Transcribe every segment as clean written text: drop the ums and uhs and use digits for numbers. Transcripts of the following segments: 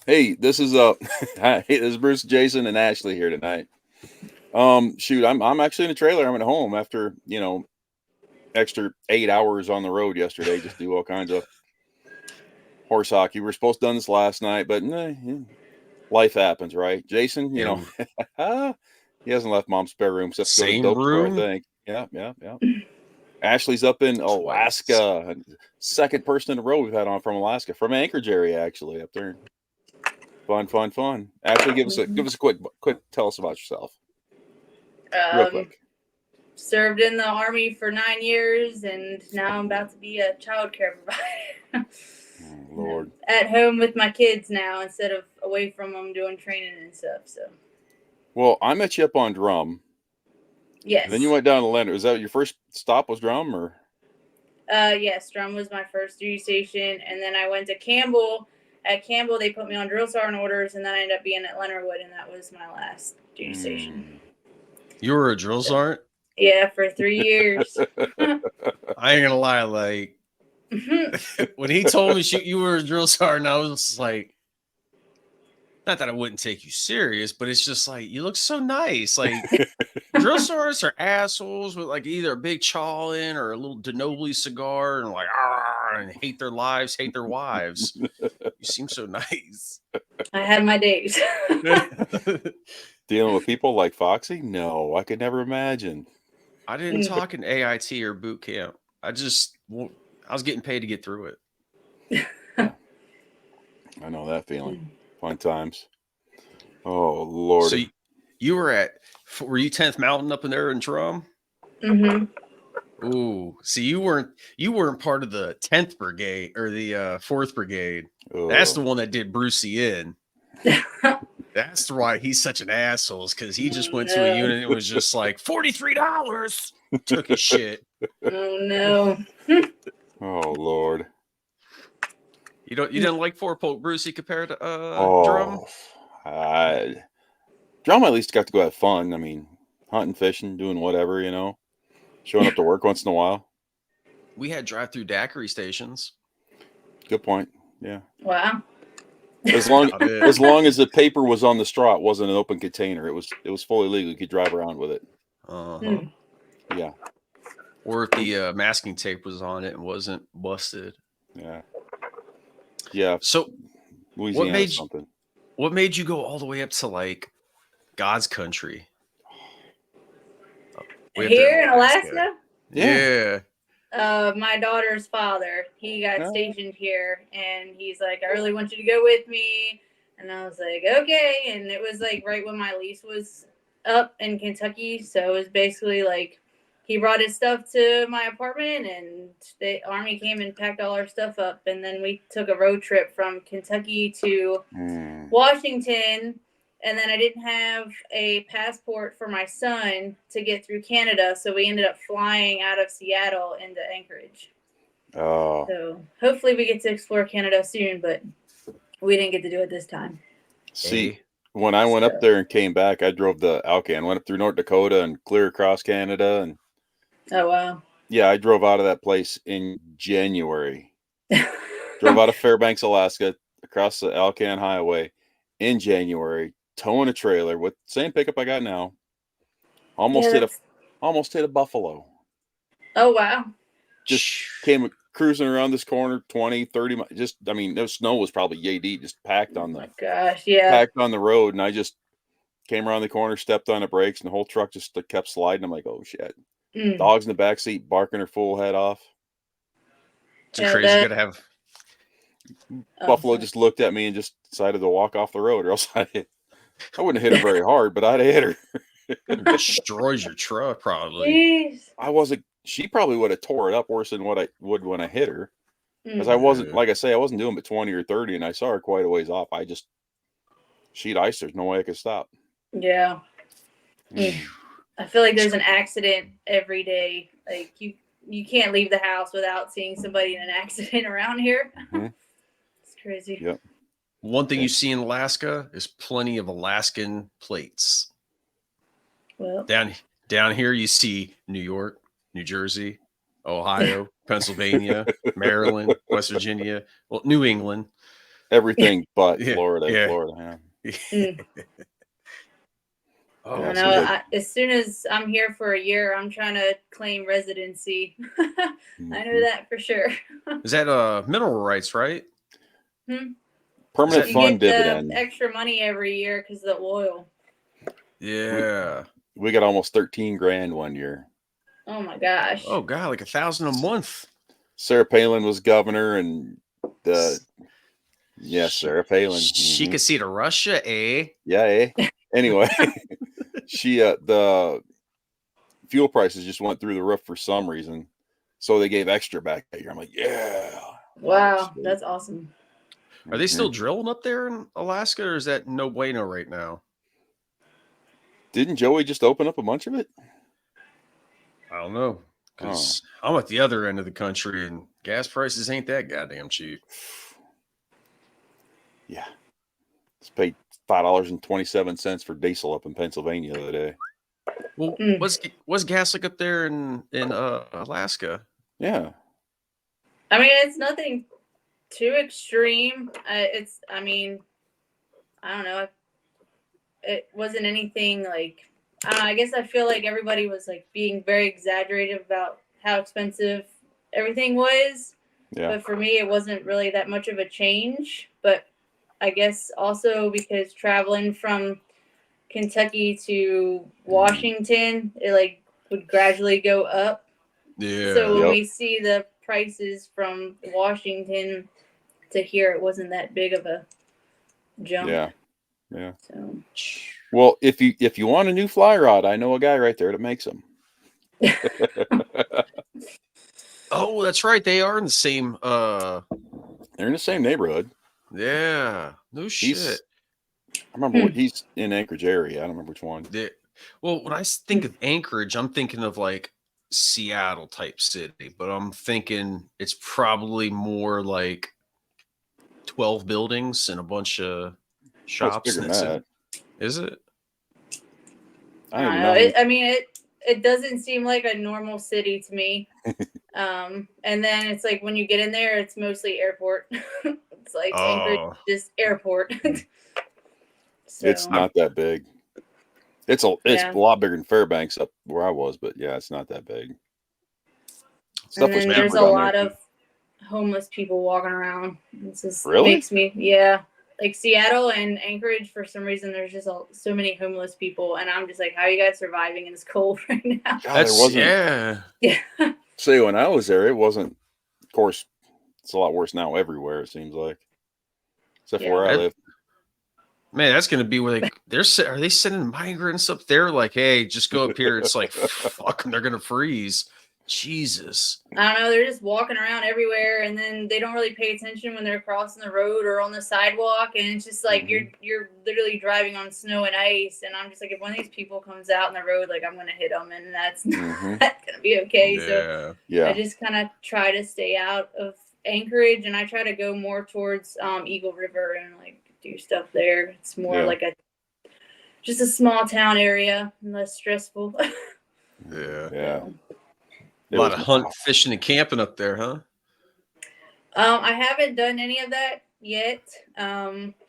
Hey, this is hey, this is Bruce, Jason, and Ashley here tonight. Shoot, I'm actually in a trailer. I'm at home after extra 8 hours on the road yesterday, just do all kinds of horse hockey. We were supposed to done this last night, but life happens, right? Jason, Yeah, he hasn't left mom's spare room except to go to the same dope store, I room. think. Yeah, yeah, yeah. Ashley's up in Twice. Alaska. Second person in a row we've had on from Alaska, from Anchorage area, actually, up there. Fun, fun, fun. Ashley, give us a quick tell us about yourself, real Um, quick. Served in the Army for 9 years, and now I'm about to be a child care provider. Oh, Lord. At home with my kids now instead of away from them doing training and stuff. So, Well, I met you up on Drum. yes. Then you went down to Leonard. Was that your first stop? Was Drum or? Yes, Drum was my first duty station, and then I went to Campbell. At Campbell, they put me on drill sergeant orders, and then I ended up being at Leonardwood, and that was my last duty station. You were a drill sergeant? Yeah, for 3 years. I ain't gonna lie, like when he told me you were a drill sergeant, I was just like, not that I wouldn't take you serious, but it's just like you look so nice. Like drill sergeants are assholes with like either a big chaw in or a little Denobly cigar and like and hate their lives, hate their wives. You seem so nice. I had my days. Dealing with people like Foxy? No, I could never imagine. I didn't talk in AIT or boot camp. I was getting paid to get through it. I know that feeling. Fun times. Oh, Lordy. So you were you 10th Mountain up in there in Drum? Mm-hmm. Ooh, see, you weren't part of the 10th Brigade or the 4th Brigade. Oh. That's the one that did Brucey in. That's why he's such an asshole, because he just went to a unit and was just like $43. Took his shit. Oh no. Oh, Lord. You didn't like 4 Polk Brucey compared to Drum? Drum at least got to go have fun. I mean, hunting, fishing, doing whatever, showing up to work once in a while. We had drive-through daiquiri stations. Good point. Yeah. Wow. As long as the paper was on the straw, it wasn't an open container. It was fully legal. You could drive around with it. Uh-huh. Yeah. Or if the masking tape was on it and wasn't busted. Yeah. Yeah. So Louisiana something. What made you go all the way up to like God's country? Here in Alaska? Yeah. My daughter's father, he got stationed here, and he's like, I really want you to go with me. And I was like, okay. And it was like right when my lease was up in Kentucky. So it was basically like he brought his stuff to my apartment, and the Army came and packed all our stuff up. And then we took a road trip from Kentucky to Washington. And then I didn't have a passport for my son to get through Canada, so we ended up flying out of Seattle into Anchorage. Oh. So hopefully we get to explore Canada soon, but we didn't get to do it this time. See, when I went up there and came back, I drove the Alcan, went up through North Dakota and clear across Canada. And oh, wow. Yeah, I drove out of that place in January. Drove out of Fairbanks, Alaska, across the Alcan Highway in January. Towing a trailer with the same pickup I got now. Almost hit a buffalo. Oh, wow. Just came cruising around this corner 20, 30 miles. Just, I mean, the snow was probably yay deep, just packed on packed on the road. And I just came around the corner, stepped on the brakes, and the whole truck just kept sliding. I'm like, oh shit. Dogs in the back seat barking her full head off. It's crazy. You gotta have buffalo just looked at me and just decided to walk off the road, or else I wouldn't have hit her very hard, but I'd have hit her. It destroys your truck, Jeez. probably. She probably would have tore it up worse than what I would when I hit her. Because I wasn't, like I say, I wasn't doing but 20 or 30, and I saw her quite a ways off. She'd ice. There's no way I could stop. Yeah. I feel like there's an accident every day. Like you can't leave the house without seeing somebody in an accident around here. It's crazy. Yep. One thing you see in Alaska is plenty of Alaskan plates. Well, down here you see New York, New Jersey, Ohio, Pennsylvania, Maryland, West Virginia, well, New England. everything but Yeah, Florida. yeah. Florida, yeah. Mm. Oh, I Yeah, don't so know. they- As soon as I'm here for a year, I'm trying to claim residency. I know Mhm. that for sure. is that mineral rights, right? Permanent that- You fund get dividend. extra money every year because of the oil. Yeah. We got almost 13 grand one year. Oh my gosh. Oh God, like $1,000 a month. Sarah Palin was governor, and yes, She- Sarah Palin. She Mhm. could see to Russia, eh? Yeah. Anyway, the fuel prices just went through the roof for some reason, so they gave extra back that year. I'm like, yeah. Wow, Sweet. that's awesome. Are they still Mhm. drilling up there in Alaska, or is that no bueno right now? Didn't Joey just open up a bunch of it? I don't know. Because I'm at the other end of the country and gas prices ain't that goddamn cheap. Yeah. Just paid $5.27 for diesel up in Pennsylvania the other day. Well, what's gas like up there in Alaska? Yeah. I mean, it's nothing too extreme. I mean, I don't know. It wasn't anything like, I don't know. I guess I feel like everybody was like being very exaggerated about how expensive everything was. Yeah. But for me, it wasn't really that much of a change. But I guess also because traveling from Kentucky to Washington, it like would gradually go up. Yeah. So when Yep. we see the prices from Washington to here, it wasn't that big of a jump. Yeah. So Well, if you want a new fly rod, I know a guy right there that makes them. Oh, that's right. They are in the same. They're in the same neighborhood. Yeah. No shit. I remember he's in Anchorage area. I don't remember which one. Well, when I think of Anchorage, I'm thinking of like Seattle type city, but I'm thinking it's probably more like 12 buildings and a bunch of shops. Bigger And than that's that. it. Is it? I don't even know. know. I mean, it doesn't seem like a normal city to me. And then it's like when you get in there, it's mostly airport. It's like Anchorage, just airport. So, It's not that big. It's a lot bigger than Fairbanks up where I was, but yeah, it's not that big. and then there's a lot of homeless people walking around. This just makes me, like Seattle and Anchorage, for some reason, there's just so many homeless people, and I'm just like, how are you guys surviving in this cold right now? God, yeah. Say when I was there, it wasn't. Of course, it's a lot worse now everywhere. It seems like, except for where I live. Man, that's going to be where are they sending migrants up there? Like, hey, just go up here. It's like, fuck, they're going to freeze. Jesus. I don't know. They're just walking around everywhere, and then they don't really pay attention when they're crossing the road or on the sidewalk. And it's just like you're literally driving on snow and ice. And I'm just like, if one of these people comes out in the road, like I'm gonna hit them, and that's not gonna be okay. So I just kind of try to stay out of Anchorage, and I try to go more towards Eagle River and like do stuff there. It's more like just a small town area and less stressful. Yeah. A lot of hunting, fishing, and camping up there, huh? I haven't done any of that yet.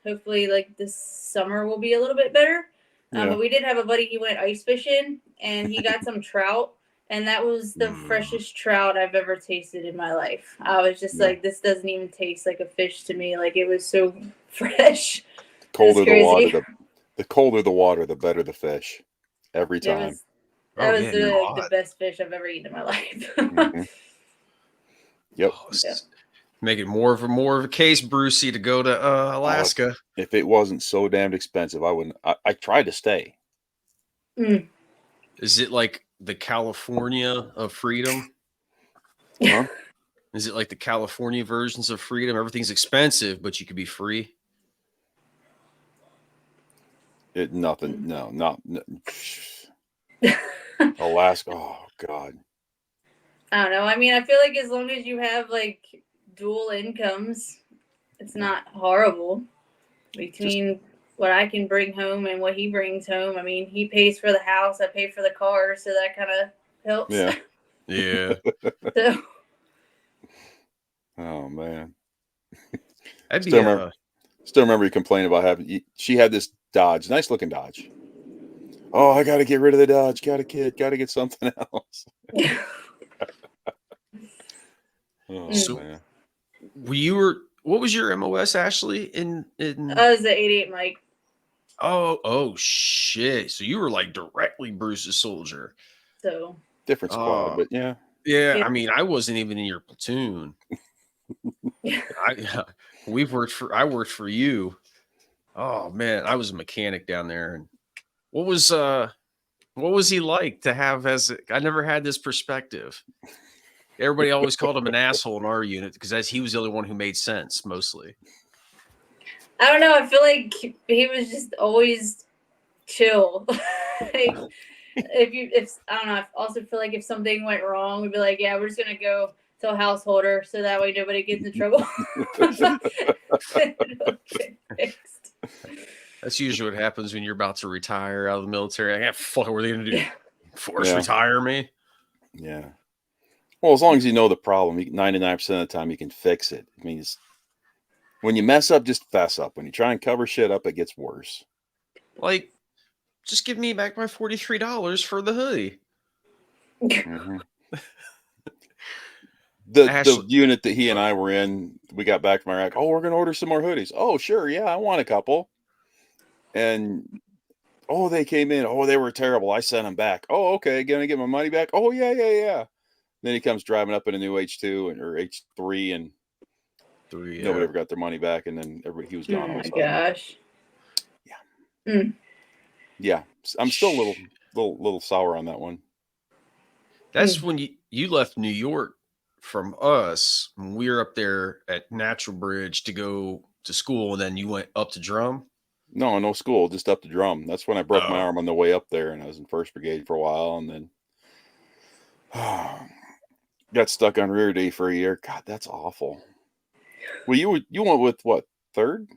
Hopefully, like this summer will be a little bit better. But we did have a buddy. He went ice fishing and he got some trout, and that was the freshest trout I've ever tasted in my life. I was just like, this doesn't even taste like a fish to me. Like it was so fresh. The colder the water, the better the fish. Every time. That was the best fish I've ever eaten in my life. Yep. Make it more of a case, Brucey, to go to Alaska. If it wasn't so damned expensive, I wouldn't. I tried to stay. Is it like the California of freedom? Huh? Is it like the California versions of freedom? Everything's expensive, but you could be free. Nothing. No, not. No. Alaska. Oh God. I don't know. I mean, I feel like as long as you have like dual incomes, it's not horrible between what I can bring home and what he brings home. I mean, he pays for the house, I pay for the car, so that kind of helps. Yeah. So. Oh man. That'd be Still remember you complaining about having. She had this Dodge, nice looking Dodge. Oh, I got to get rid of the Dodge. Got to get something else. Oh So, man. What was your MOS, Ashleigh? I was the 88 Mike. Oh shit! So you were like directly Bruce's soldier. So Different squad, but yeah. Yeah, I mean, I wasn't even in your platoon. I worked for you. Oh man, I was a mechanic down there. And what was he like to have I never had this perspective. Everybody always called him an asshole in our unit because he was the only one who made sense mostly. I don't know. I feel like he was just always chill. Like, if I don't know, I also feel like if something went wrong, we'd be like, yeah, we're just gonna go to a householder so that way nobody gets in trouble. That's usually what happens when you're about to retire out of the military. Like, fuck, what are they gonna do? Retire me? Yeah. Well, as long as you know the problem, 99% of the time you can fix it. It means when you mess up, just fess up. When you try and cover shit up, it gets worse. Like, just give me back my $43 for the hoodie. Mm-hmm. The unit that he and I were in, we got back from Iraq. Oh, we're going to order some more hoodies. Oh, sure. Yeah, I want a couple. And, they came in. Oh, they were terrible. I sent them back. Oh, okay. Going to get my money back? Oh, yeah. Then he comes driving up in a new H2 or H3 and nobody ever got their money back. And then he was gone. Oh, my gosh. Yeah. Yeah. I'm still a little sour on that one. That's when you left New York from us when we were up there at Natural Bridge to go to school, and then you went up to Drum. No school, just up to Drum. That's when I broke my arm on the way up there, and I was in 1st Brigade for a while, and then got stuck on rear day for a year. God, that's awful. Well, you went with what, 3rd?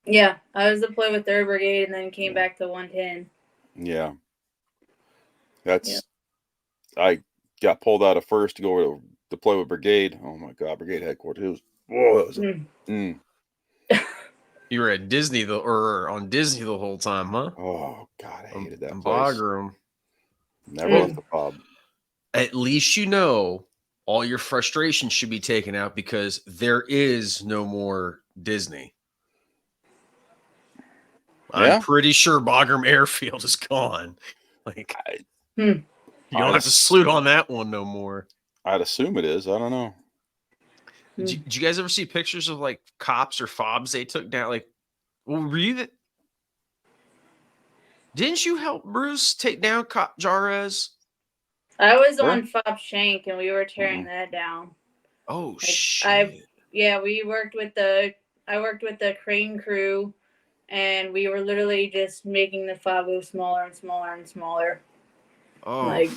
Yeah, I was deployed with 3rd Brigade and then came back to 110. Yeah. I got pulled out of 1st to go to deploy with Brigade. Oh my God, Brigade headquarters. You were at Disney on Disney the whole time, huh? Oh God, I hated that place. Bagram. Never left the pub. At least all your frustration should be taken out because there is no more Disney. Yeah? I'm pretty sure Bagram Airfield is gone. Like, you don't have to salute on that one no more. I'd assume it is. I don't know. Did you guys ever see pictures of like cops or fobs they took down? Like, were you didn't you help Bruce take down Cop Jarez? I was on Fob Shank and we were tearing that down. Oh shit! We worked with I worked with the crane crew, and we were literally just making the fob go smaller and smaller and smaller. Oh, like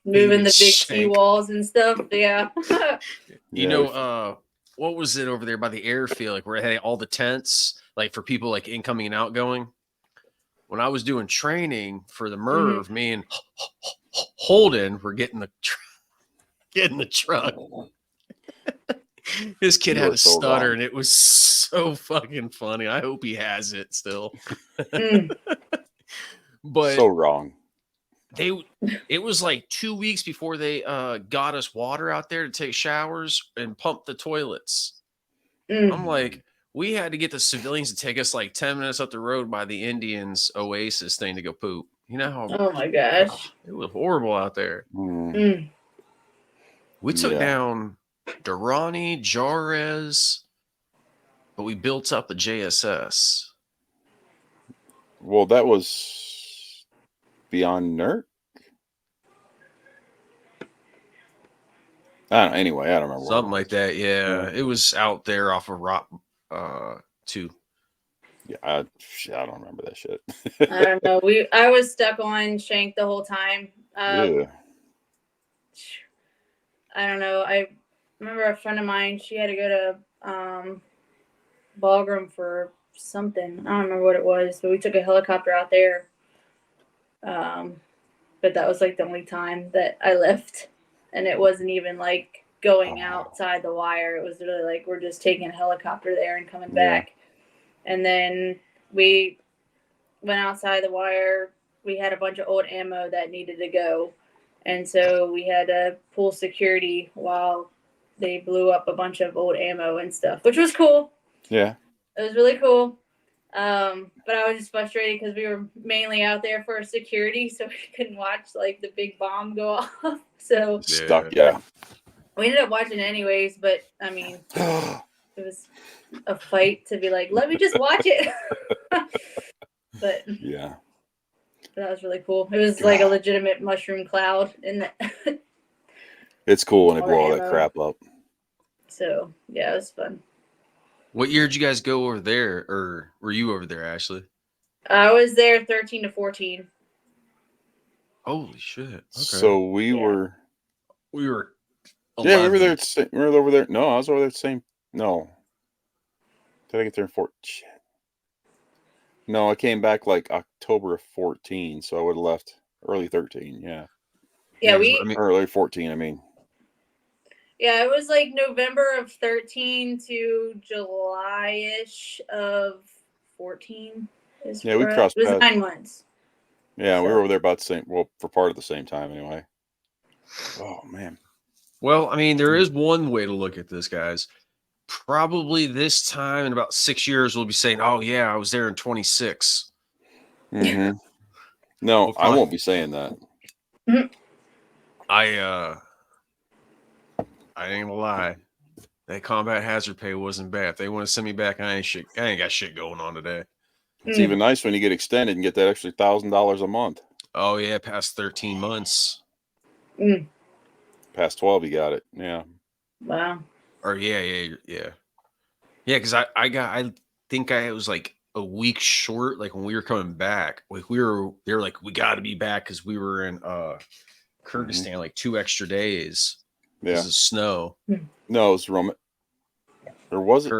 moving the big seawalls and stuff. Yeah. You know, what was it over there by the airfield? Like where it had all the tents, like for people like incoming and outgoing. When I was doing training for the MERV, me and Holden were getting the truck. This kid had a stutter, and it was so fucking funny. I hope he has it still. But so wrong. It was like 2 weeks before they got us water out there to take showers and pump the toilets. I'm like, we had to get the civilians to take us like 10 minutes up the road by the Indians Oasis thing to go poop. You know how? Oh my gosh, it was horrible out there. We took down Durrani, Jarez, but we built up a JSS. Well, that was beyond NERC. I don't know. Anyway, I don't remember. Something like that. Yeah. It was out there off of Rock 2. Yeah, I don't remember that shit. I don't know. I was stuck on Shank the whole time. I don't know. I remember a friend of mine. She had to go to Bagram for something. I don't remember what it was, but we took a helicopter out there. But that was like the only time that I left, and it wasn't even like going outside the wire. It was literally like we're just taking a helicopter there and coming back. And then we went outside the wire. We had a bunch of old ammo that needed to go. And so we had to pull security while they blew up a bunch of old ammo and stuff, which was cool. Yeah. It was really cool. But I was just frustrated because we were mainly out there for security, so we couldn't watch like the big bomb go off. So Stuck, yeah. We ended up watching anyways, but I mean, it was a fight to be like, let me just watch it. But yeah, that was really cool. It was like a legitimate mushroom cloud in the it's cool when they blow all that crap up. So yeah, it was fun. What year did you guys go over there, or were you over there, Ashleigh? I was there 13 to 14. Holy shit! Okay. So we were 11. Yeah, we were there. We were over there. No, I was over there. No, did I get there in 14? Shit. No, I came back like October of 14, so I would have left early 13. Yeah. Yeah, early 14. I mean. Yeah, it was like November of 13 to July-ish of 14. Yeah, we crossed. It was 9 months. Yeah, so we were over there about the same. Well, for part of the same time, anyway. Oh man. Well, I mean, there is one way to look at this, guys. Probably this time in about 6 years, we'll be saying, "Oh yeah, I was there in 26." Mm-hmm. No, I won't be saying that. I ain't gonna lie. That combat hazard pay wasn't bad. If they want to send me back, I ain't got shit going on today. It's even nice when you get extended and get that extra $1,000 a month. Oh yeah, past 13 months. Past 12, you got it. Yeah. Wow. Or yeah. Because I think I was like a week short. Like when we were coming back, like they were like, we got to be back because we were in Kyrgyzstan like 2 extra days. Yeah. Because of snow. No, it was Roman. Or was it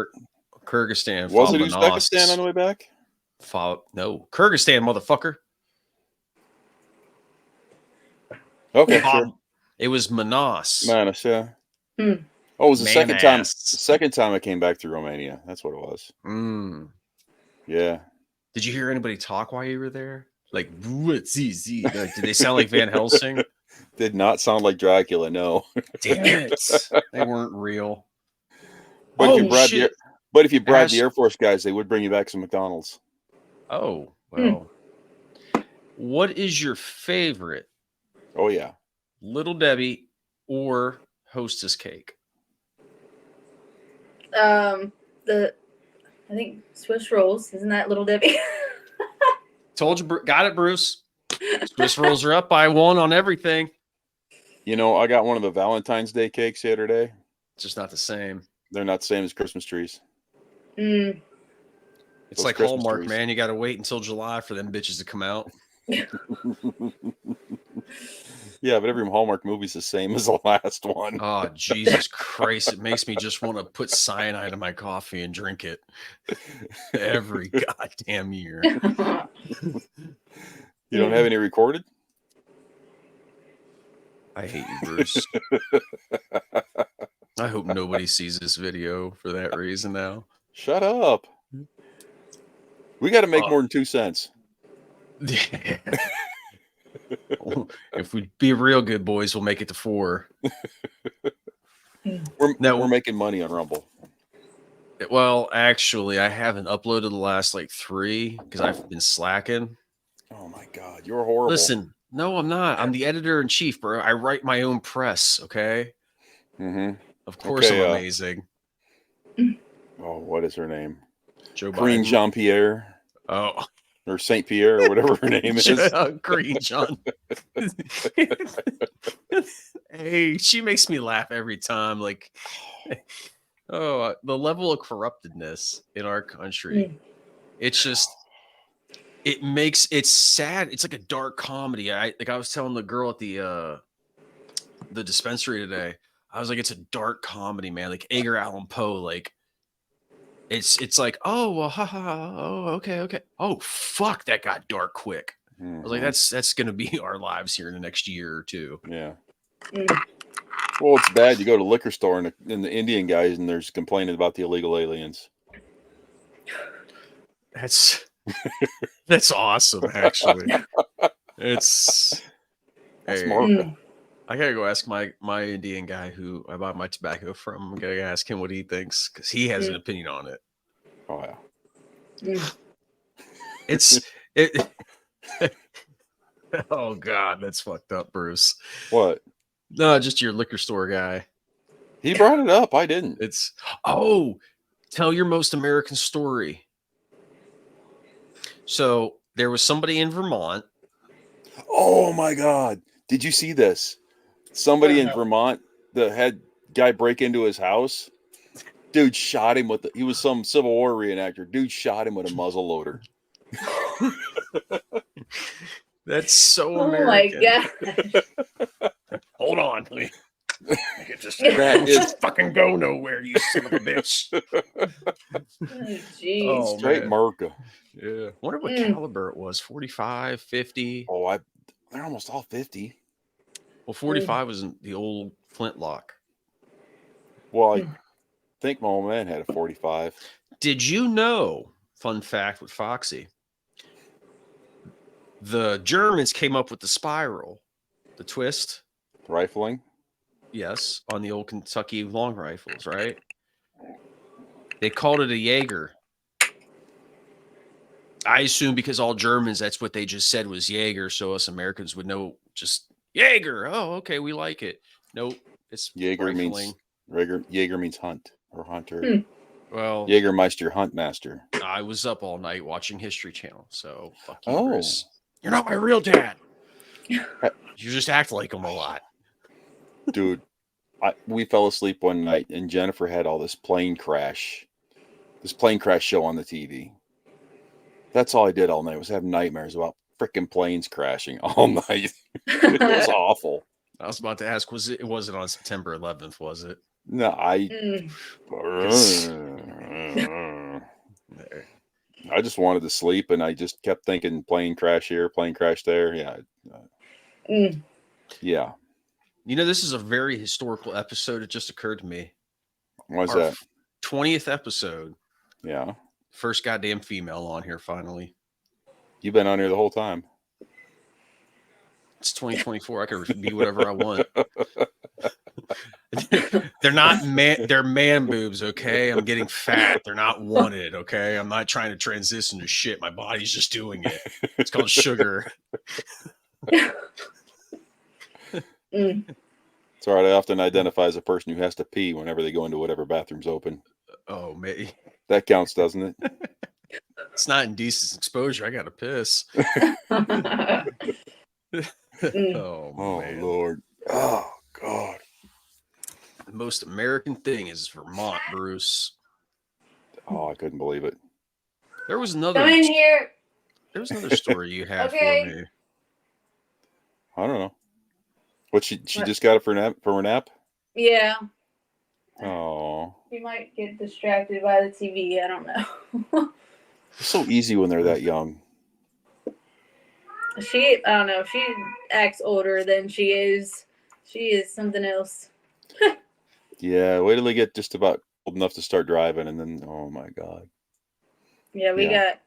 Kyrgyzstan? Was it Uzbekistan on the way back? No, Kyrgyzstan, motherfucker. Okay, sure. It was Manas. Manas, yeah. Oh, it was the second time. The second time I came back through Romania. That's what it was. Yeah. Did you hear anybody talk while you were there? Like, like, did they sound like Van Helsing? Did not sound like Dracula. No. Damn it, they weren't real. But if you bribed the Air Force guys, they would bring you back some McDonald's. Oh well. What is your favorite? Oh yeah. Little Debbie or Hostess cake? I think Swiss rolls. Isn't that Little Debbie? Told you, got it, Bruce. Swiss rolls are up by 1 on everything. You know, I got one of the Valentine's Day cakes the other day. It's just not the same. They're not the same as Christmas trees. It's Those like Christmas Hallmark, trees. man. You got to wait until July for them bitches to come out. Yeah, but every Hallmark movie's the same as the last one. Oh, Jesus Christ. It makes me just want to put cyanide in my coffee and drink it every goddamn year. You don't have any recorded? I hate you, Bruce. I hope nobody sees this video for that reason now. Shut up. We got to make more than 2 cents. Yeah. If we be real good boys, we'll make it to 4. We're making money on Rumble. Well, actually, I haven't uploaded the last like 3 because I've been slacking. Oh my God, you're horrible. Listen, no, I'm not. I'm the editor-in-chief, bro. I write my own press, okay? Of course I'm amazing. Oh, what is her name? Green Jean-Pierre. Oh. Or Saint Pierre, or whatever her name is. Green John. Hey, she makes me laugh every time. Like, the level of corruptedness in our country. It's just, it's sad. It's like a dark comedy. I was telling the girl at the dispensary today, I was like, it's a dark comedy, man. Like Edgar Allan Poe, like, it's like, oh well, oh okay. Oh fuck, that got dark quick. I was like, that's gonna be our lives here in the next year or 2. Yeah. Well, it's bad. You go to the liquor store and the Indian guys and there's complaining about the illegal aliens. That's awesome, actually. It's That's hey, Martha. I gotta go ask my Indian guy who I bought my tobacco from. I'm gonna ask him what he thinks because he has an opinion on it. Oh yeah. It's it. Oh God, that's fucked up, Bruce. What? No, just your liquor store guy. He brought it up. I didn't. Tell your most American story. So there was somebody in Vermont. Oh my God. Did you see this? Somebody in Vermont, the head guy break into his house. Dude shot him he was some Civil War reenactor. Dude shot him with a muzzle loader. That's so Oh American. my god. Hold on, please. That is fucking go nowhere, you son of a bitch. Oh, jeez. straight America. Yeah. Wonder what caliber it was. 45, 50. Oh, they're almost all 50. Well, 45 was in the old flintlock. Well, I think my old man had a 45. Did you know, fun fact with Foxy, the Germans came up with the spiral, the twist. Rifling? Yes, on the old Kentucky long rifles, right? They called it a Jaeger. I assume because all Germans, that's what they just said was Jaeger, so us Americans would know just Jaeger. Oh, okay, we like it. Nope, it's Jaeger rifling. Jaeger means hunt or hunter. Well, Jägermeister, hunt master. I was up all night watching History Channel, so fuck you, Oh. Bruce. You're not my real dad. You just act like him a lot. Dude, we fell asleep one night and Jennifer had all this plane crash show on the TV. That's all I did all night was have nightmares about freaking planes crashing all night. It was awful. I was about to ask, it wasn't on September 11th, was it? No, I just wanted to sleep and I just kept thinking plane crash here, plane crash there. Yeah. Yeah. You know, this is a very historical episode. It just occurred to me. What's that? 20th episode. Yeah. First goddamn female on here, finally. You've been on here the whole time. It's 2024. I can be whatever I want. They're man boobs, okay? I'm getting fat. They're not wanted, okay? I'm not trying to transition to shit. My body's just doing it. It's called sugar. It's all right. I often identify as a person who has to pee whenever they go into whatever bathroom's open. Oh, maybe. That counts, doesn't it? It's not indecent exposure. I got to piss. Oh, man. Lord. Oh, God. The most American thing is Vermont, Bruce. Oh, I couldn't believe it. There was another. Come in here. There was another story you had for me. I don't know. What she just got it for a nap? Yeah. Oh. You might get distracted by the TV. I don't know. It's so easy when they're that young. I don't know. She acts older than she is. She is something else. Yeah, wait till they get just about old enough to start driving, and then, oh my God. Yeah, we got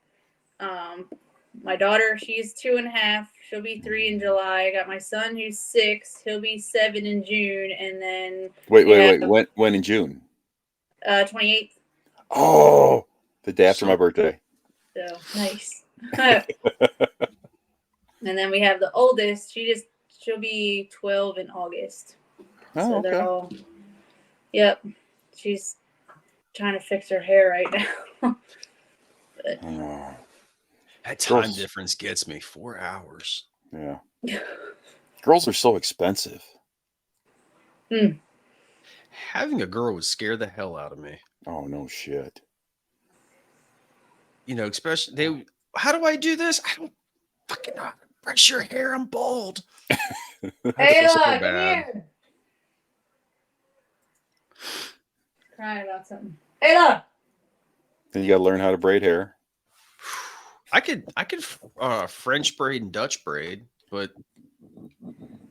my daughter. She's 2.5. She'll be 3 in July. I got my son who's 6. He'll be 7 in June, and then wait. When in June? 28th. Oh, the day after my birthday. So nice. And then we have the oldest. She'll be 12 in August. Oh, so okay. they're all. Yep. She's trying to fix her hair right now. But, that time difference gets me 4 hours. Yeah. Girls are so expensive. Having a girl would scare the hell out of me. Oh, no shit. You know, especially how do I do this? I don't fucking know. Brush your hair. I'm bald. Ayla, come here. Crying about something. Ayla. Then you got to learn how to braid hair. I could French braid and Dutch braid, but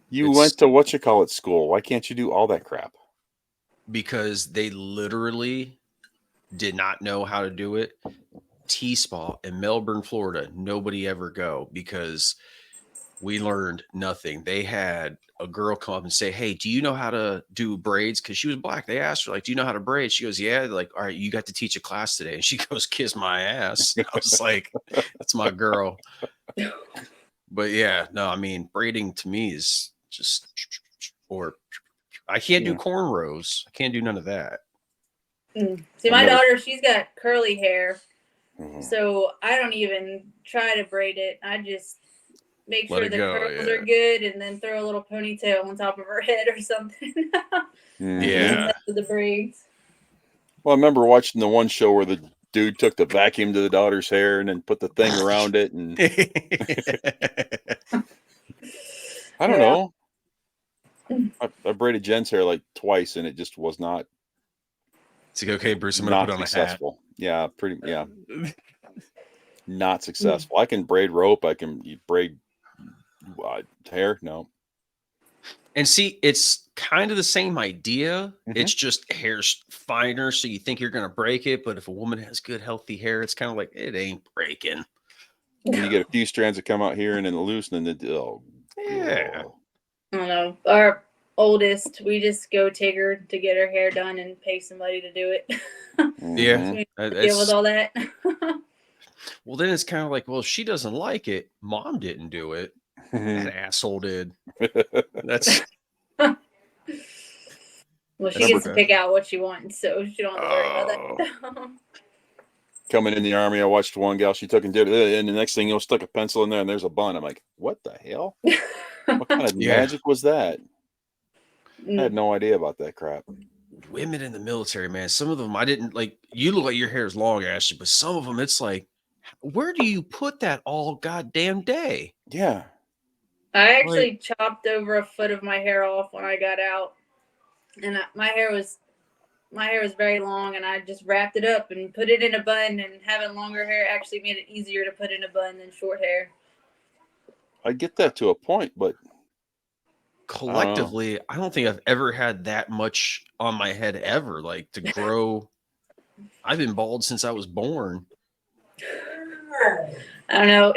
you went to school. Why can't you do all that crap? Because they literally did not know how to do it. T-Spa in Melbourne, Florida, nobody ever go because we learned nothing. They had a girl come up and say, "Hey, do you know how to do braids?" Because she was black. They asked her, like, "Do you know how to braid?" She goes, "Yeah." They're like, "All right, you got to teach a class today." And she goes, "Kiss my ass." I was like, "That's my girl." But yeah, no, I mean, braiding to me is just, or I can't do cornrows. I can't do none of that. See, my daughter, she's got curly hair, so I don't even try to braid it. I just make sure the curls are good, and then throw a little ponytail on top of her head or something. Yeah. With the braids. Well, I remember watching the one show where the dude took the vacuum to the daughter's hair and then put the thing around it, and I don't know. I braided Jen's hair like twice, and it just was not. It's like, okay, Bruce, I'm gonna put on successful. a hat. Yeah, not successful. I can braid rope. I can braid hair. No. And see, it's kind of the same idea. It's just hair's finer, so you think you're gonna break it. But if a woman has good, healthy hair, it's kind of like it ain't breaking. And you get a few strands that come out here and then loosen, and then yeah. I don't know. Our oldest, we just go take her to get her hair done and pay somebody to do it. Yeah, deal with all that. Well, then it's kind of like, well, if she doesn't like it, mom didn't do it. That asshole did. That's well, she gets to pick out what she wants, so she don't have to worry about that. Coming in the army, I watched one gal, she took and did it, and the next thing stuck a pencil in there and there's a bun. I'm like, what the hell? What kind of magic was that? I had no idea about that crap. Women in the military, man, some of them I didn't like. You look like your hair is long, Ashley, but some of them it's like, where do you put that all goddamn day? Yeah. I actually chopped over a foot of my hair off when I got out, and my hair was very long, and I just wrapped it up and put it in a bun. And having longer hair actually made it easier to put in a bun than short hair. I get that to a point, but collectively, I don't think I've ever had that much on my head ever, like to grow. I've been bald since I was born. I don't know.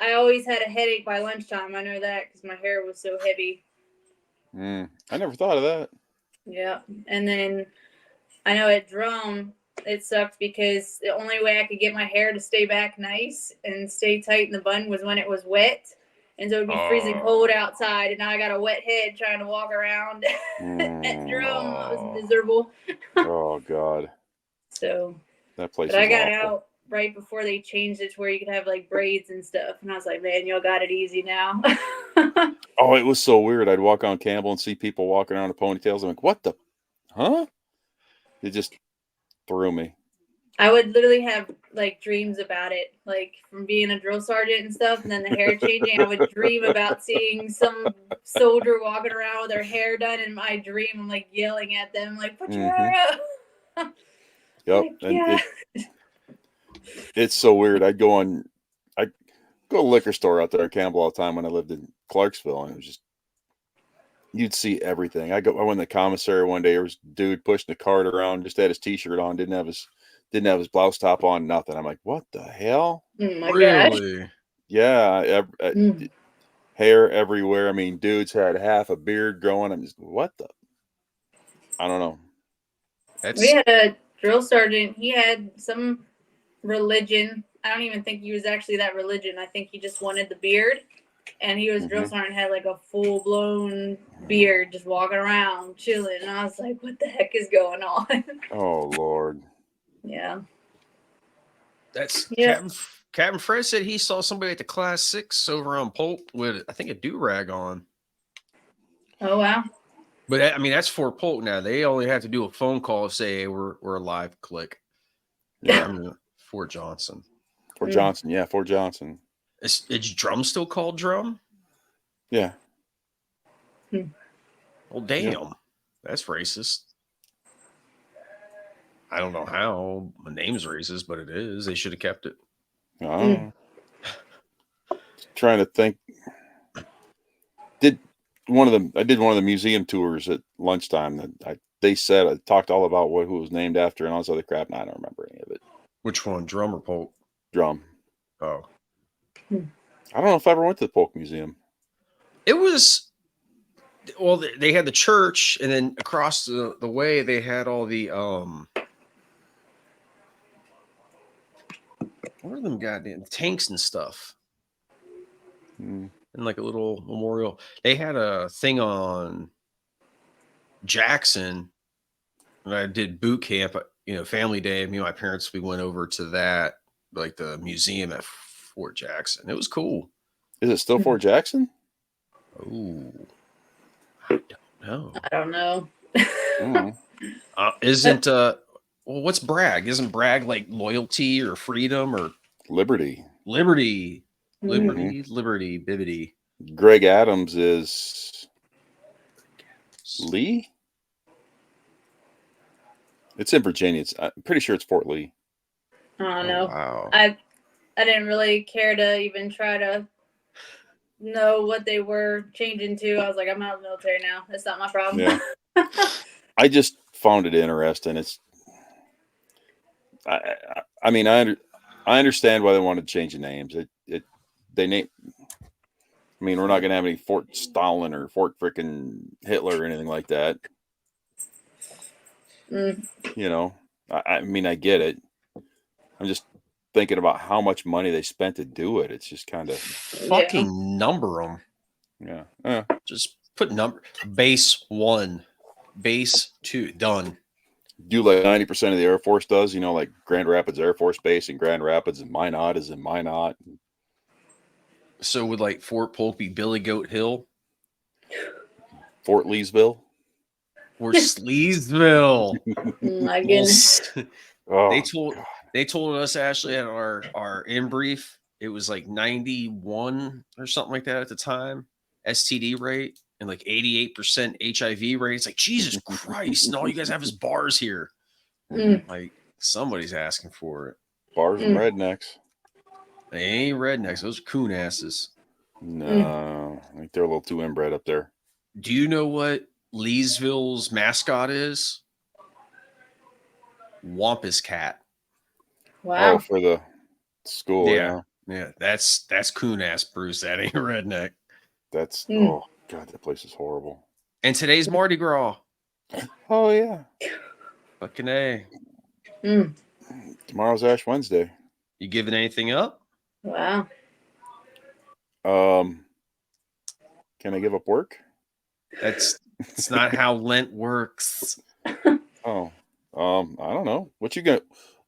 I always had a headache by lunchtime. I know that because my hair was so heavy. I never thought of that. Yeah. And then I know at drum, it sucked because the only way I could get my hair to stay back nice and stay tight in the bun was when it was wet. And so it'd be freezing cold outside, and now I got a wet head trying to walk around at drum. I was miserable. Oh, God. So that place. But I got out right before they changed it to where you could have like braids and stuff. And I was like, man, y'all got it easy now. Oh, it was so weird. I'd walk on Campbell and see people walking around with ponytails. I'm like, what the? Huh? It just threw me. I would literally have like dreams about it, like from being a drill sergeant and stuff. And then the hair changing, I would dream about seeing some soldier walking around with their hair done in my dream. I'm like yelling at them, like, put your hair up. Yep. Like, yeah. It's so weird. I'd go to a liquor store out there in Campbell all the time when I lived in Clarksville, and it was just, you'd see everything. I went in the commissary one day. There was a dude pushing the cart around, just had his t-shirt on, didn't have his blouse top on, nothing. I'm like, what the hell? Oh my gosh. Yeah. Hair everywhere. I mean, dudes had half a beard growing. I'm just, what the? I don't know. We had a drill sergeant. He had some religion. I don't even think he was actually that religion. I think he just wanted the beard. And he was drill sergeant, had like a full-blown beard, just walking around, chilling. And I was like, what the heck is going on? Oh, Lord. Yeah. That's Captain Fred said he saw somebody at the Class 6 over on Polk with, I think, a do-rag on. Oh, wow. But I mean, that's Fort Polk now. They only have to do a phone call, say, hey, we're a live click. Yeah, I mean, Fort Johnson. Fort Johnson, yeah, Fort Johnson. Is drum still called drum? Yeah. Well, damn. That's racist. I don't know how my name's racist, but it is. They should have kept it. Trying to think. I did one of the museum tours at lunchtime. They said I talked all about who was named after and all this other crap, and I don't remember any of it. Which one, drum or polk? Drum. Oh, I don't know if I ever went to the Polk Museum. it was. Well, they had the church, and then across the way they had all the what are them goddamn tanks and stuff, and like a little memorial. They had a thing on Jackson. And I did boot camp, family day. Me and my parents, we went over to that, like the museum at Fort Jackson. It was cool. Is it still Fort Jackson? Oh, I don't know. I don't know. Isn't well, what's brag? Isn't brag like loyalty or freedom or Liberty? liberty, bibbity. Greg Adams is Lee. It's in Virginia. I'm pretty sure it's Fort Lee. I don't know. Wow. I didn't really care to even try to know what they were changing to. I was like, I'm out of the military now. That's not my problem. Yeah. I just found it interesting. I mean, I understand why they wanted to change the names. They name. I mean, we're not going to have any Fort Stalin or Fort frickin' Hitler or anything like that. I mean, I get it. I'm just thinking about how much money they spent to do it. It's just kind of fucking number them. Yeah. Just put number base 1, base 2, done. Do like 90% of the Air Force does, like Grand Rapids Air Force Base in Grand Rapids, and Minot is in Minot. So would like Fort Polk be Billy Goat Hill? Fort Leesville? Or Sleesville? My goodness. They told us, Ashley, at our in brief, it was like 91 or something like that at the time, STD rate, and like 88% HIV rate. It's like, Jesus Christ, and all you guys have is bars here. Like, somebody's asking for it. Bars and rednecks. They ain't rednecks. Those are coon asses. No, I think they're a little too inbred up there. Do you know what Leesville's mascot is? Wampus cat. Wow. Oh, for the school. Yeah. That's coon ass, Bruce. That ain't redneck. That's oh god, that place is horrible. And today's Mardi Gras. Oh yeah. Fucking A. Tomorrow's Ash Wednesday. You giving anything up? Wow. Can I give up work? It's not how Lent works. Oh. I don't know. What you gonna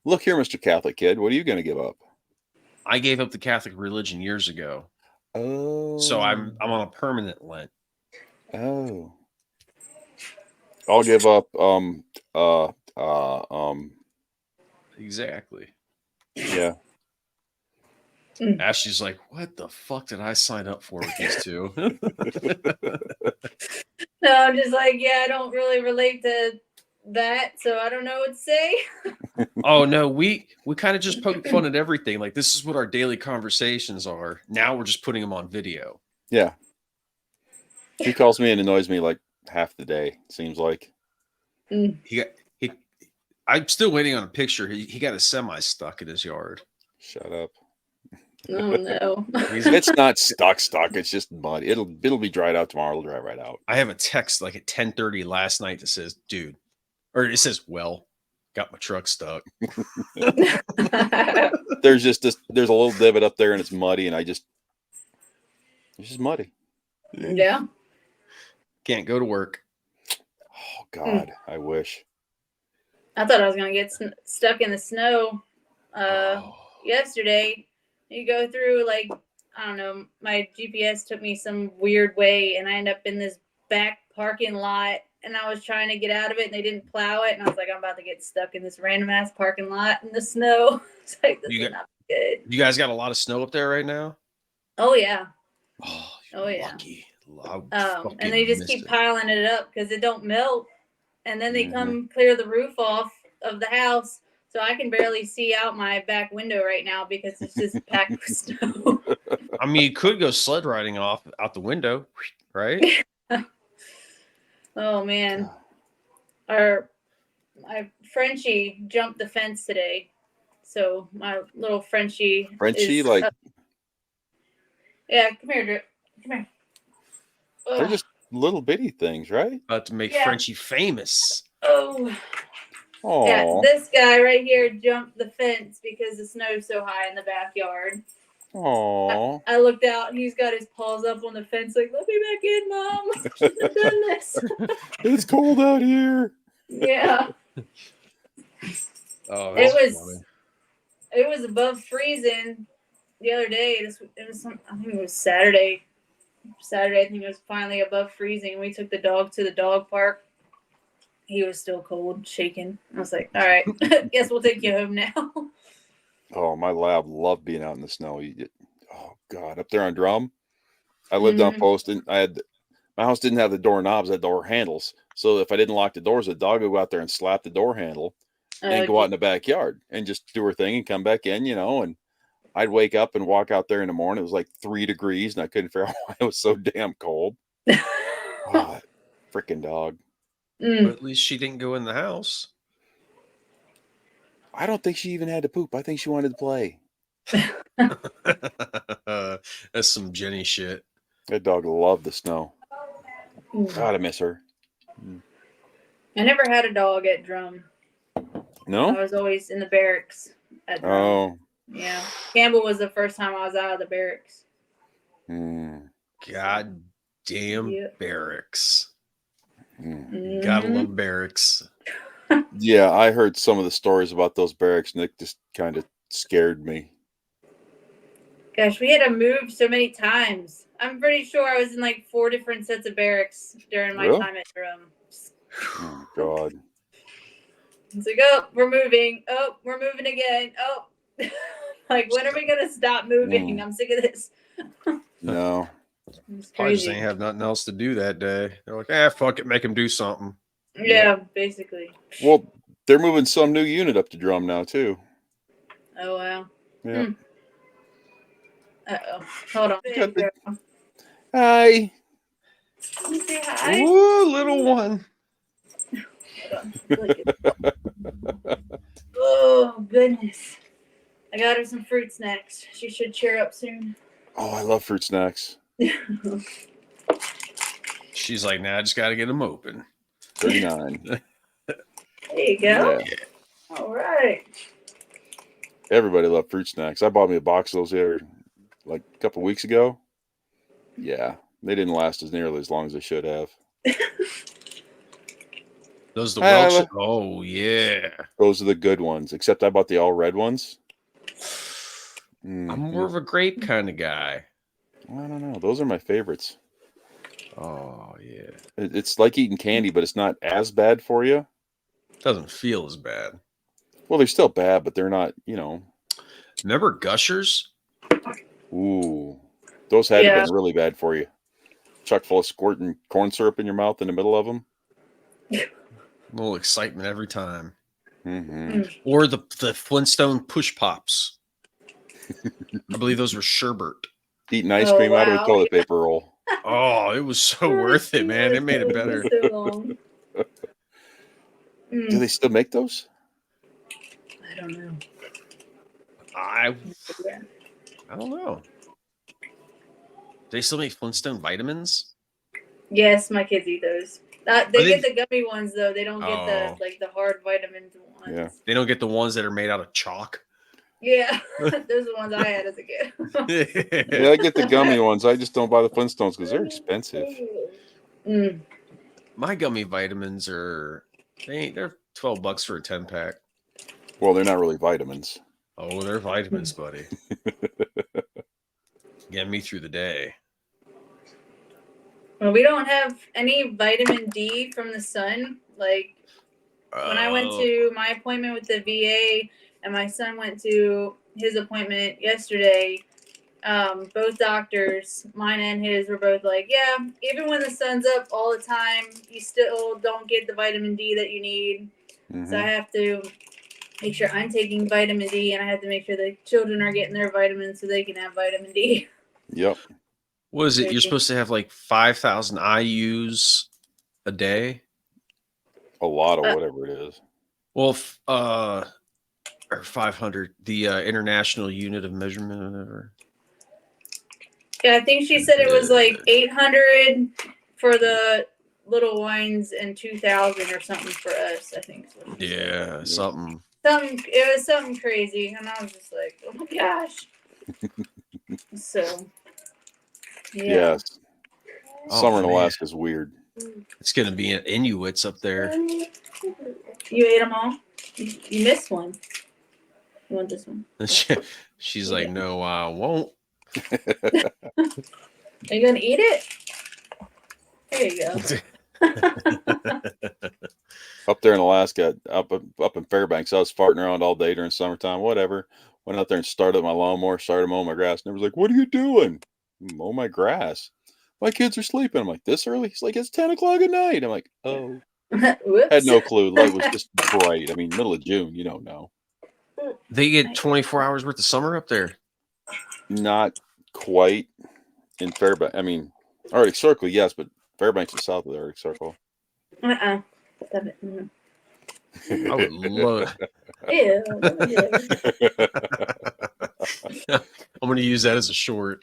look here, Mr. Catholic kid? What are you gonna give up? I gave up the Catholic religion years ago. Oh. So I'm on a permanent Lent. Oh. I'll give up Exactly. yeah. Ashley's like, what the fuck did I sign up for with these two? No, I'm just like, I don't really relate to that, so I don't know what to say. Oh no, we kind of just poke fun at everything. Like, this is what our daily conversations are. Now we're just putting them on video. Yeah. He calls me and annoys me like half the day, seems like. I'm still waiting on a picture. He got a semi stuck in his yard. Shut up. Oh no. It's not stuck. It's just mud. It'll be dried out tomorrow. It'll dry right out. I have a text like at 10:30 last night that says, dude, or it says, well, got my truck stuck. There's a little divot up there and it's muddy, and it's just muddy. Yeah. Can't go to work. Oh God, I wish. I thought I was gonna get stuck in the snow yesterday. You go through, like, I don't know, my GPS took me some weird way, and I ended up in this back parking lot, and I was trying to get out of it, and they didn't plow it, and I was like, I'm about to get stuck in this random ass parking lot in the snow. It's like, this is not good. You guys got a lot of snow up there right now? Oh yeah. Oh yeah. Lucky. And they just keep piling it up because it don't melt, and then they come clear the roof off of the house. So I can barely see out my back window right now because it's just packed with snow. I mean, you could go sled riding out the window, right? Oh man, my Frenchie jumped the fence today, So my little Frenchie Frenchie, is like yeah, come here, Drip. Come here. they're Ugh. just little bitty things, right? About to make Yeah. Frenchie famous. Oh. Oh, Yeah, this guy right here jumped the fence because the snow's so high in the backyard. oh. I looked out. He's got his paws up on the fence, like, "Let me back in, Mom. I shouldn't have done this." It's cold out here. Yeah, Oh, it that's was. funny. It was above freezing the other day. It was I think it was Saturday. Saturday, I think it was finally above freezing. We took the dog to the dog park. He was still cold, shaking. I was like, "All right, guess we'll take you home now." Oh, my lab loved being out in the snow. Oh God, up there on Drum. I lived on Post, and my house didn't have the doorknobs, it had door handles. So if I didn't lock the doors, the dog would go out there and slap the door handle and go out in the backyard and just do her thing and come back in, and I'd wake up and walk out there in the morning. It was like 3 degrees, and I couldn't figure out why it was so damn cold. Oh, freaking dog. But at least she didn't go in the house. I don't think she even had to poop. I think she wanted to play. That's some Jenny shit. That dog loved the snow. God, I miss her. I never had a dog at Drum. No? I was always in the barracks at Drum. Oh. Yeah. Campbell was the first time I was out of the barracks. God damn barracks. Mm-hmm. Gotta love barracks. Yeah, I heard some of the stories about those barracks, and it just kind of scared me. Gosh, we had to move so many times. I'm pretty sure I was in like 4 different sets of barracks during my time at Drum. Oh, God. It's like, oh, we're moving. Oh, we're moving again. Oh. Like, when are we going to stop moving? I'm sick of this. No. I just ain't have nothing else to do that day. They're like, fuck it, make him do something. Yeah, basically. Well, they're moving some new unit up to Drum now, too. Oh, wow. Yeah. Uh-oh. Hold on. Hi. Can you say hi? Ooh, little one. Hold on. Oh, goodness. I got her some fruit snacks. She should cheer up soon. Oh, I love fruit snacks. She's like, nah, I just got to get them open. 39. There you go. Yeah. All right. Everybody loved fruit snacks. I bought me a box of those there like a couple weeks ago. Yeah, they didn't last as nearly as long as they should have. Those the Welch. Oh yeah, those are the good ones. Except I bought the all red ones. I'm more of a grape kind of guy. I don't know. Those are my favorites. Oh yeah, it's like eating candy, but it's not as bad for you. Doesn't feel as bad. Well, they're still bad, but they're not. Remember Gushers? Ooh, those had to have been really bad for you. Chock full of squirting corn syrup in your mouth in the middle of them. A little excitement every time. Mm-hmm. Or the Flintstone push pops. I believe those were sherbet. Eating ice cream out of a toilet paper roll. Oh, it was so worth it, man. It made it better. So Do they still make those? I don't know. I don't know. Do they still make Flintstone vitamins? Yes, my kids eat those. They get the gummy ones though. They don't get the hard vitamins ones. Yeah. They don't get the ones that are made out of chalk. Yeah, those are the ones I had as a kid. Yeah, I get the gummy ones. I just don't buy the Flintstones because they're expensive. My gummy vitamins they're $12 for a 10-pack. Well, they're not really vitamins. Oh, they're vitamins, buddy. Get me through the day. Well, we don't have any vitamin D from the sun. Like when I went to my appointment with the VA and my son went to his appointment yesterday, both doctors, mine and his, were both like, yeah, even when the sun's up all the time, you still don't get the vitamin D that you need. Mm-hmm. So I have to make sure I'm taking vitamin D, and I have to make sure the children are getting their vitamins so they can have vitamin D. Yep. What is it? You're supposed to have like 5,000 IUs a day? A lot of whatever it is. Well, or 500, the international unit of measurement or whatever. Yeah, I think she said it was like 800 for the little wines and 2,000 or something for us. I think. Yeah, something. It was something crazy, and I was just like, oh my gosh. So. Yeah. Yes. Oh, Summer in man. Alaska is weird. It's gonna be an Inuits up there. You ate them all. You missed one. You want this one? She's like, no, I won't. Are you gonna eat it? There you go. Up there in Alaska, up in Fairbanks, I was farting around all day during summertime. Whatever. Went out there and started my lawnmower, started mowing my grass. And everyone's like, "What are you doing?" Mow my grass. My kids are sleeping. I'm like, this early? He's like, it's 10 o'clock at night. I'm like, oh. Had no clue. Light was just bright. I mean, middle of June, you don't know. They get 24 hours worth of summer up there. Not quite in Fairbanks. I mean, Arctic Circle, yes, but Fairbanks is south of the Arctic Circle. I would love I'm going to use that as a short.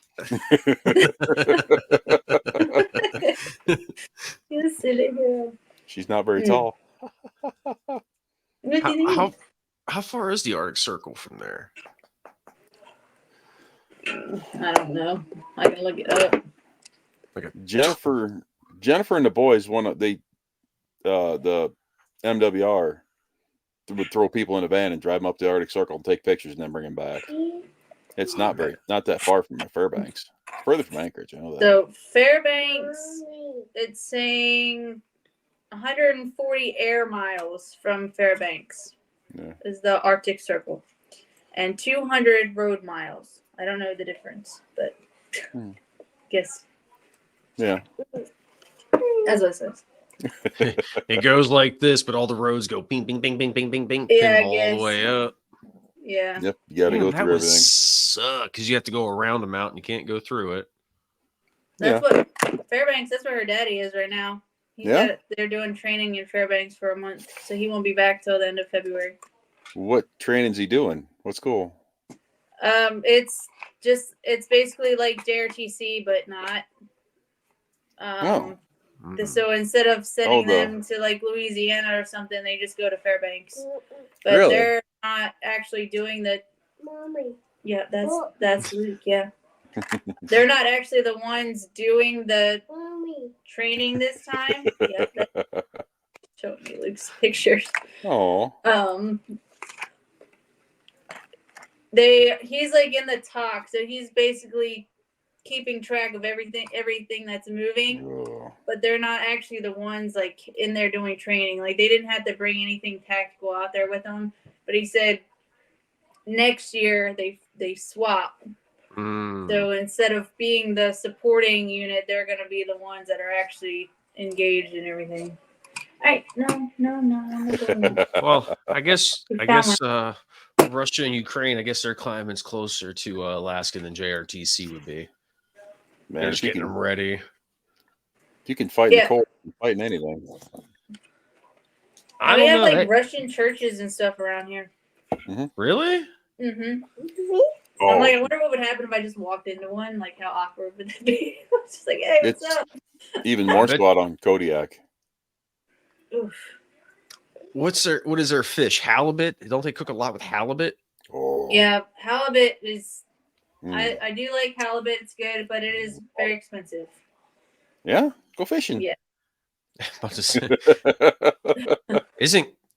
You silly girl. She's not very tall. How far is the Arctic Circle from there? I don't know. I can look it up. Jennifer and the boys the MWR would throw people in a van and drive them up the Arctic Circle and take pictures and then bring them back. It's not that far from Fairbanks. It's further from Anchorage, I know that. So Fairbanks, it's saying 140 air miles from Fairbanks is the Arctic Circle, and 200 road miles. I don't know the difference, but guess. Yeah. That's what it says. It goes like this, but all the roads go bing, bing, bing, bing, bing, bing, bing, yeah, all the way up. Yeah. Yep. You got to go through everything. Suck because you have to go around the mountain. You can't go through it. That's what Fairbanks. That's where her daddy is right now. They're doing training in Fairbanks for a month, so he won't be back till the end of February. What training's he doing? What school? It's basically like JRTC, but not. So instead of sending them to like Louisiana or something, they just go to Fairbanks. But they're not actually doing the. Mommy. Yeah, that's Luke. Yeah. They're not actually the ones doing the training this time. Yeah, showing me Luke's pictures. Oh. He's like in the talk, so he's basically keeping track of everything that's moving. Oh. But they're not actually the ones like in there doing training. Like they didn't have to bring anything tactical out there with them. But he said next year they swap. So instead of being the supporting unit, they're going to be the ones that are actually engaged in everything. No. Well, I guess Russia and Ukraine, I guess their climate's closer to Alaska than JRTC would be. Man, they're just getting them ready. If you can fight in the cold, you can fight in anything. We have like Russian churches and stuff around here. Mm-hmm. Really? Mm-hmm. Oh. I'm like, I wonder what would happen if I just walked into one. Like, how awkward would that be? It's just like, hey, what's up? Even more spot on Kodiak. Oof. What is their fish? Halibut? Don't they cook a lot with halibut? Oh. Yeah, halibut is. I do like halibut. It's good, but it is very expensive. Yeah, go fishing. Yeah.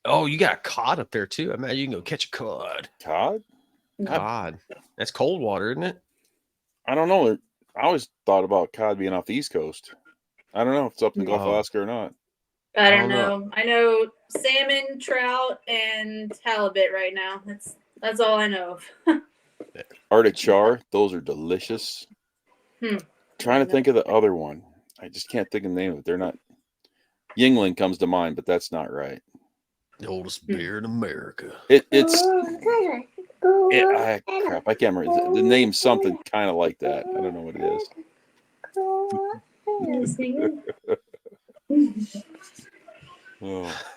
You got cod up there too? I imagine you can go catch a cod. Cod? Cod. That's cold water, isn't it? I don't know. I always thought about cod being off the East Coast. I don't know if it's up in the Gulf of Alaska or not. I don't know. I know salmon, trout, and halibut right now. That's all I know of. Arctic char, those are delicious. Trying to think of the other one. I just can't think of the name of it. They're not. Yingling comes to mind, but that's not right. The oldest beer in America. It's. Crap, I can't remember. The name's something kind of like that. I don't know what it is.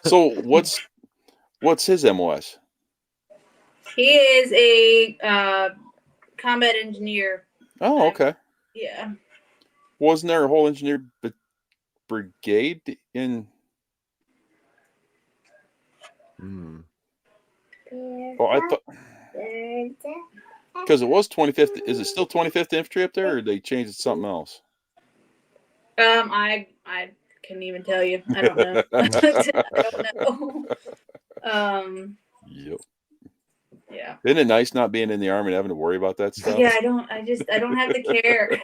So what's his MOS? He is a combat engineer. Oh, okay. Yeah. Wasn't there a whole engineer brigade in? Oh, I thought because it was 25th. Is it still 25th Infantry up there, or they changed it to something else? I couldn't even tell you. I don't know. I don't know. Yep. Yeah. Isn't it nice not being in the Army and having to worry about that stuff? Yeah, I don't have the care.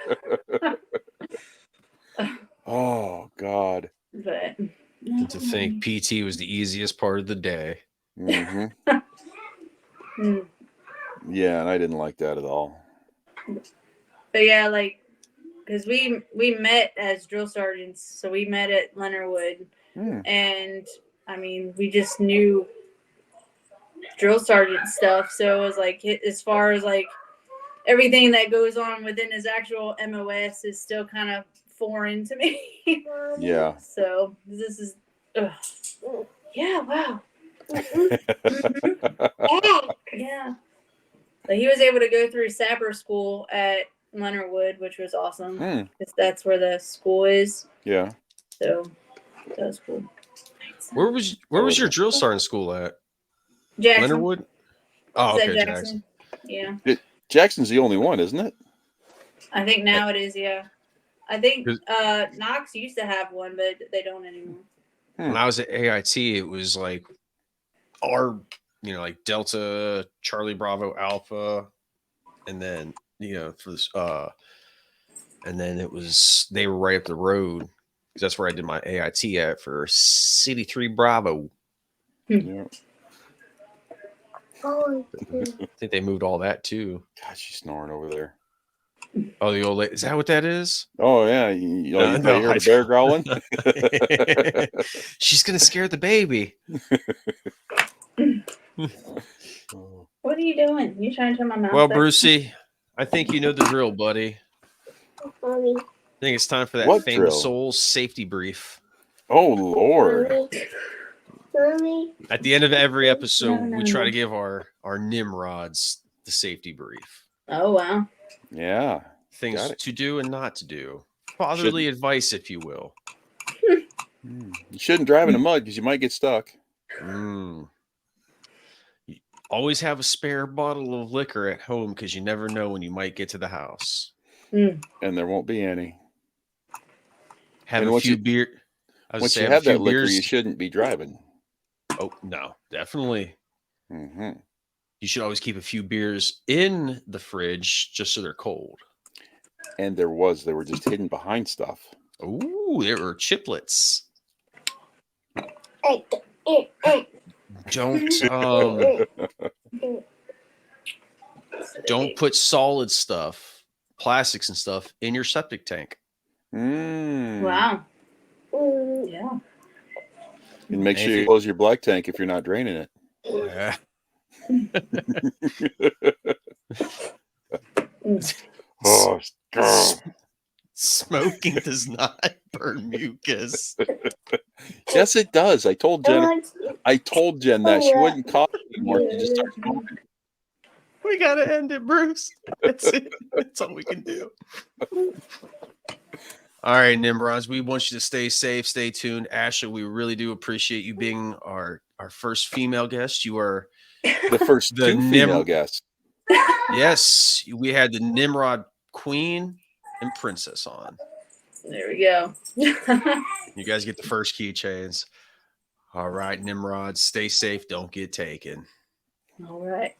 Oh God. But And to think PT was the easiest part of the day. Mm-hmm. Yeah, and I didn't like that at all. But yeah, like, because we met as drill sergeants, so we met at Leonard Wood, and I mean, we just knew drill sergeant stuff. So it was like, as far as like everything that goes on within his actual MOS is still kind of foreign to me. Yeah. So this is, yeah, wow. Yeah. But he was able to go through Sapper School at Leonard Wood, which was awesome because that's where the school is. Yeah. So that was cool. Where was your drill sergeant school at? Jackson. Leonard Wood? Oh, okay, Jackson. Yeah. Jackson's the only one, isn't it? I think now it is, yeah. I think Knox used to have one, but they don't anymore. When I was at AIT, it was like our, like Delta, Charlie Bravo Alpha, and then, for this, and then they were right up the road because that's where I did my AIT at for City 3 Bravo. Yeah. I think they moved all that too. God, she's snoring over there. Oh, the old lady. Is that what that is? Oh, yeah. You hear the bear growling? She's going to scare the baby. What are you doing? You trying to turn my mouth? Well, Brucey, I think you know the drill, buddy. I think it's time for that famous Souls safety brief. Oh, Lord. At the end of every episode, we try to give our NiMRoDs the safety brief. Oh, wow. Yeah. Things to do and not to do. Fatherly advice, if you will. You shouldn't drive in the mud because you might get stuck. You always have a spare bottle of liquor at home because you never know when you might get to the house. And there won't be any. Have a few beers. Once you have that liquor, you shouldn't be driving. Oh, no, definitely. You should always keep a few beers in the fridge just so they're cold. And they were just hidden behind stuff. Ooh, there were chiplets. Don't put solid stuff, plastics and stuff in your septic tank. Wow. Yeah. And make sure you close your black tank if you're not draining it. Yeah. Oh, smoking does not burn mucus. Yes, it does. I told Jen that she wouldn't cough anymore. She just started smoking. We gotta end it, Bruce. That's it. That's all we can do. All right, NiMRoDs, we want you to stay safe, stay tuned. Ashleigh, we really do appreciate you being our first female guest. You are the first two female guests. Yes, we had the NiMRoD Queen and Princess on. There we go. You guys get the first keychains. All right, NiMRoDs, stay safe. Don't get taken. All right.